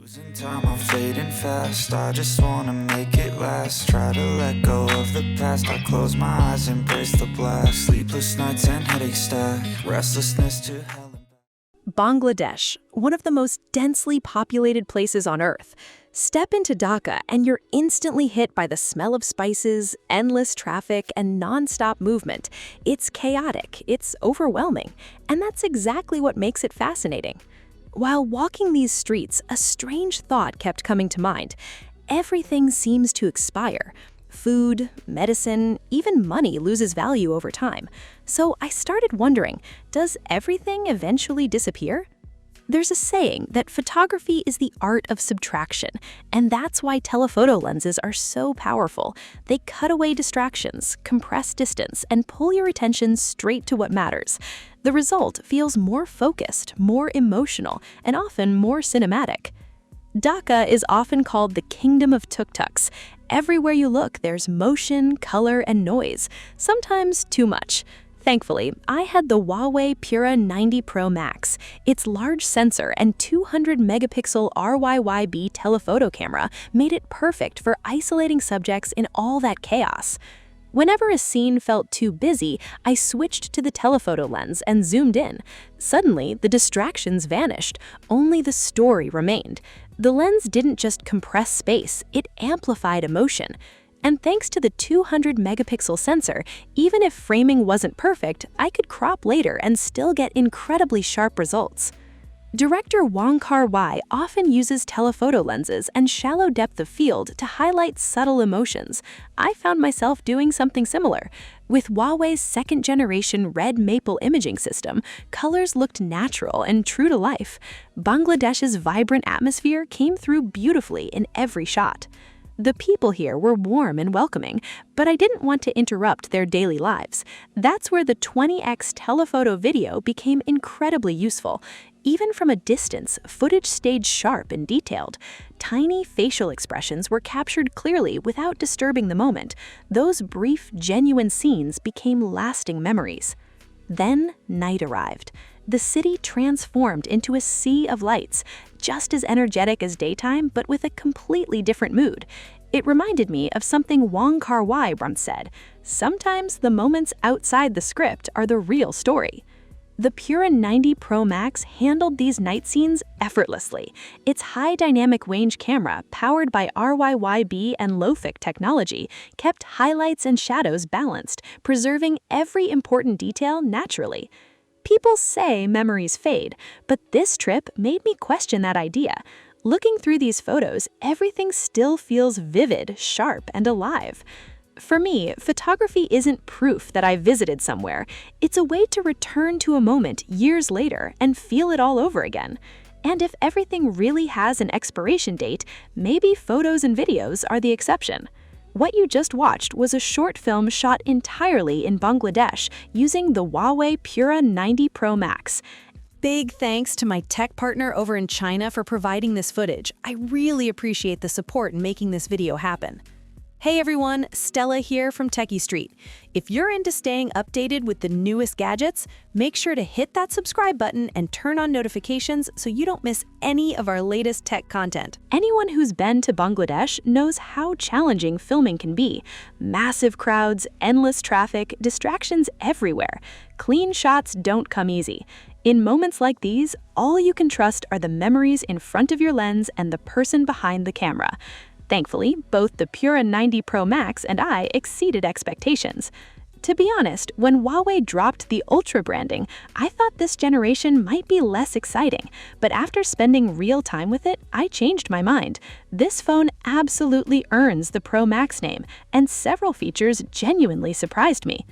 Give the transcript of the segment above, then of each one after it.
Losing time, I'm fading fast. I just wanna make it last. Try to let go of the past. I close my eyes, embrace the blast. Sleepless nights and headache stack. Restlessness to hell and back. Bangladesh, one of the most densely populated places on Earth. Step into Dhaka and you're instantly hit by the smell of spices, endless traffic, and non-stop movement. It's chaotic, it's overwhelming, and that's exactly what makes it fascinating. While walking these streets, a strange thought kept coming to mind. Everything seems to expire. Food, medicine, even money loses value over time. So I started wondering, does everything eventually disappear? There's a saying that photography is the art of subtraction, and that's why telephoto lenses are so powerful. They cut away distractions, compress distance, and pull your attention straight to what matters. The result feels more focused, more emotional, and often more cinematic. Dhaka is often called the kingdom of tuk-tuks. Everywhere you look, there's motion, color, and noise, sometimes too much. Thankfully, I had the Huawei Pura 90 Pro Max. Its large sensor and 200-megapixel RYYB telephoto camera made it perfect for isolating subjects in all that chaos. Whenever a scene felt too busy, I switched to the telephoto lens and zoomed in. Suddenly, the distractions vanished, only the story remained. The lens didn't just compress space, it amplified emotion. And thanks to the 200-megapixel sensor, even if framing wasn't perfect, I could crop later and still get incredibly sharp results. Director Wong Kar-wai often uses telephoto lenses and shallow depth of field to highlight subtle emotions. I found myself doing something similar. With Huawei's second-generation red maple imaging system, colors looked natural and true to life. Bangladesh's vibrant atmosphere came through beautifully in every shot. The people here were warm and welcoming, but I didn't want to interrupt their daily lives. That's where the 20x telephoto video became incredibly useful. Even from a distance, footage stayed sharp and detailed. Tiny facial expressions were captured clearly without disturbing the moment. Those brief, genuine scenes became lasting memories. Then night arrived. The city transformed into a sea of lights, just as energetic as daytime, but with a completely different mood. It reminded me of something Wong Kar-wai once said, "Sometimes the moments outside the script are the real story." The Pura 90 Pro Max handled these night scenes effortlessly. Its high dynamic range camera, powered by RYYB and Lofic technology, kept highlights and shadows balanced, preserving every important detail naturally. People say memories fade, but this trip made me question that idea. Looking through these photos, everything still feels vivid, sharp, and alive. For me, photography isn't proof that I visited somewhere. It's a way to return to a moment years later and feel it all over again. And if everything really has an expiration date, maybe photos and videos are the exception. What you just watched was a short film shot entirely in Bangladesh using the Huawei Pura 90 Pro Max. Big thanks to my tech partner over in China for providing this footage. I really appreciate the support in making this video happen. Hey everyone, Stella here from techiestreet. If you're into staying updated with the newest gadgets, make sure to hit that subscribe button and turn on notifications so you don't miss any of our latest tech content. Anyone who's been to Bangladesh knows how challenging filming can be. Massive crowds, endless traffic, distractions everywhere. Clean shots don't come easy. In moments like these, all you can trust are the memories in front of your lens and the person behind the camera. Thankfully, both the Pura 90 Pro Max and I exceeded expectations. To be honest, when Huawei dropped the Ultra branding, I thought this generation might be less exciting, but after spending real time with it, I changed my mind. This phone absolutely earns the Pro Max name, and several features genuinely surprised me.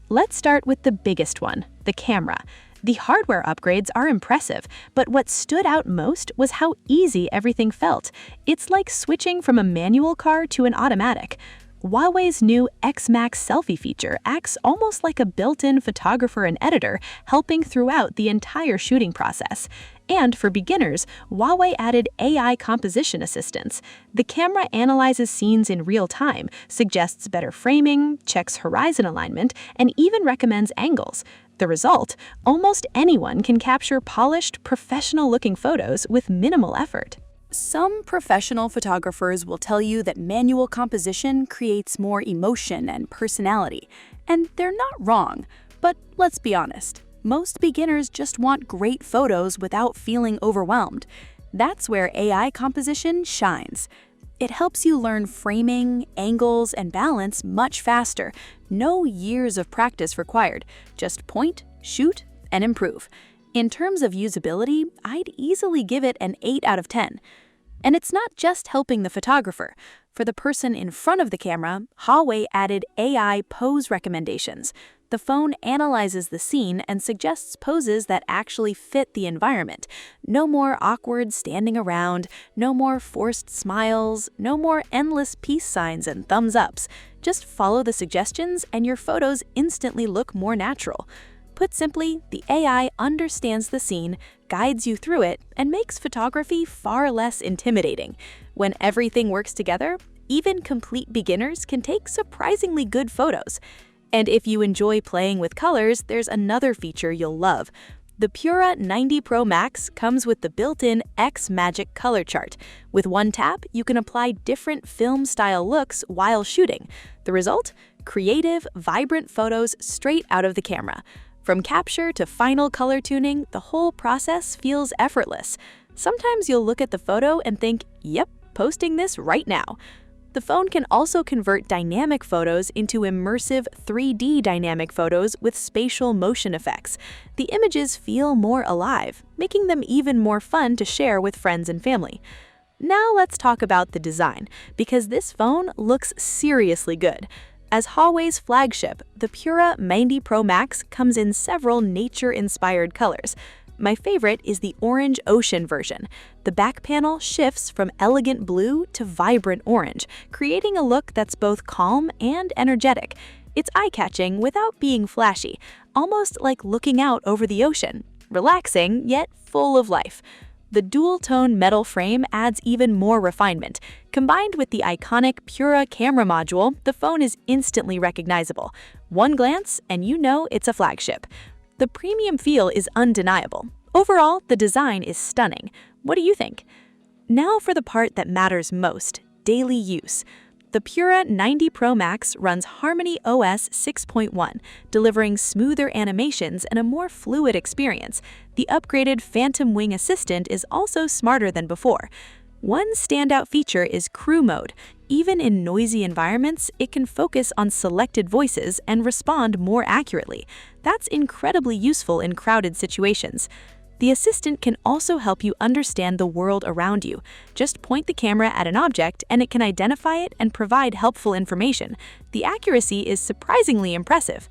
Let's start with the biggest one, the camera. The hardware upgrades are impressive, but what stood out most was how easy everything felt. It's like switching from a manual car to an automatic. Huawei's new X-Max selfie feature acts almost like a built-in photographer and editor, helping throughout the entire shooting process. And for beginners, Huawei added AI composition assistance. The camera analyzes scenes in real time, suggests better framing, checks horizon alignment, and even recommends angles. The result? Almost anyone can capture polished, professional-looking photos with minimal effort. Some professional photographers will tell you that manual composition creates more emotion and personality, and they're not wrong. But let's be honest, most beginners just want great photos without feeling overwhelmed. That's where AI composition shines. It helps you learn framing, angles, and balance much faster. No years of practice required. Just point, shoot, and improve. In terms of usability, I'd easily give it an 8 out of 10. And it's not just helping the photographer. For the person in front of the camera, Huawei added AI pose recommendations. The phone analyzes the scene and suggests poses that actually fit the environment. No more awkward standing around, no more forced smiles, no more endless peace signs and thumbs ups. Just follow the suggestions and your photos instantly look more natural. Put simply, the AI understands the scene, guides you through it, and makes photography far less intimidating. When everything works together, even complete beginners can take surprisingly good photos. And if you enjoy playing with colors, there's another feature you'll love. The Pura 90 Pro Max comes with the built-in X Magic color chart. With one tap, you can apply different film-style looks while shooting. The result? Creative, vibrant photos straight out of the camera. From capture to final color tuning, the whole process feels effortless. Sometimes you'll look at the photo and think, yep, posting this right now. The phone can also convert dynamic photos into immersive 3D dynamic photos with spatial motion effects. The images feel more alive, making them even more fun to share with friends and family. Now let's talk about the design, because this phone looks seriously good. As Huawei's flagship, the Pura 90 Pro Max comes in several nature-inspired colors. My favorite is the orange ocean version. The back panel shifts from elegant blue to vibrant orange, creating a look that's both calm and energetic. It's eye-catching without being flashy, almost like looking out over the ocean. Relaxing, yet full of life. The dual-tone metal frame adds even more refinement. Combined with the iconic Pura camera module, the phone is instantly recognizable. One glance, and you know it's a flagship. The premium feel is undeniable. Overall, the design is stunning. What do you think? Now for the part that matters most, daily use. The Pura 90 Pro Max runs HarmonyOS 6.1, delivering smoother animations and a more fluid experience. The upgraded Phantom Wing Assistant is also smarter than before. One standout feature is crew mode. Even in noisy environments, it can focus on selected voices and respond more accurately. That's incredibly useful in crowded situations. The assistant can also help you understand the world around you. Just point the camera at an object and it can identify it and provide helpful information. The accuracy is surprisingly impressive.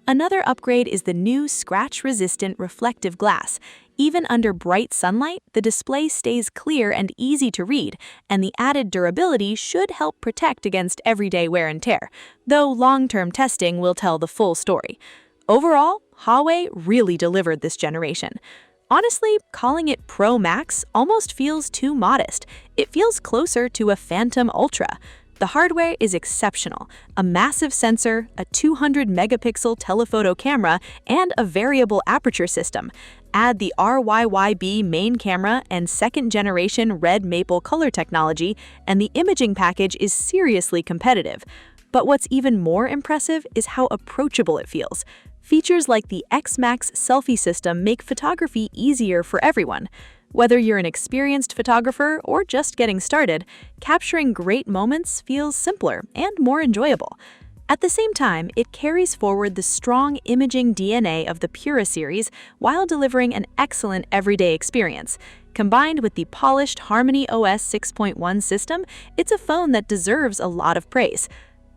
Another upgrade is the new scratch-resistant reflective glass. Even under bright sunlight, the display stays clear and easy to read, and the added durability should help protect against everyday wear and tear, though long-term testing will tell the full story. Overall, Huawei really delivered this generation. Honestly, calling it Pro Max almost feels too modest. It feels closer to a Phantom Ultra. The hardware is exceptional. A massive sensor, a 200-megapixel telephoto camera, and a variable aperture system. Add the RYYB main camera and second-generation red maple color technology, and the imaging package is seriously competitive. But what's even more impressive is how approachable it feels. Features like the X-Max selfie system make photography easier for everyone. Whether you're an experienced photographer or just getting started, capturing great moments feels simpler and more enjoyable. At the same time, it carries forward the strong imaging DNA of the Pura series while delivering an excellent everyday experience. Combined with the polished HarmonyOS 6.1 system, it's a phone that deserves a lot of praise.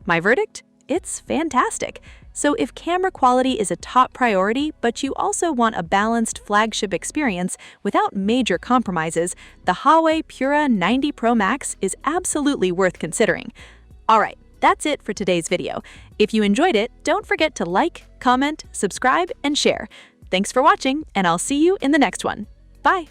My verdict? It's fantastic. So if camera quality is a top priority, but you also want a balanced flagship experience without major compromises, the Huawei Pura 90 Pro Max is absolutely worth considering. Alright, that's it for today's video. If you enjoyed it, don't forget to like, comment, subscribe, and share. Thanks for watching, and I'll see you in the next one. Bye!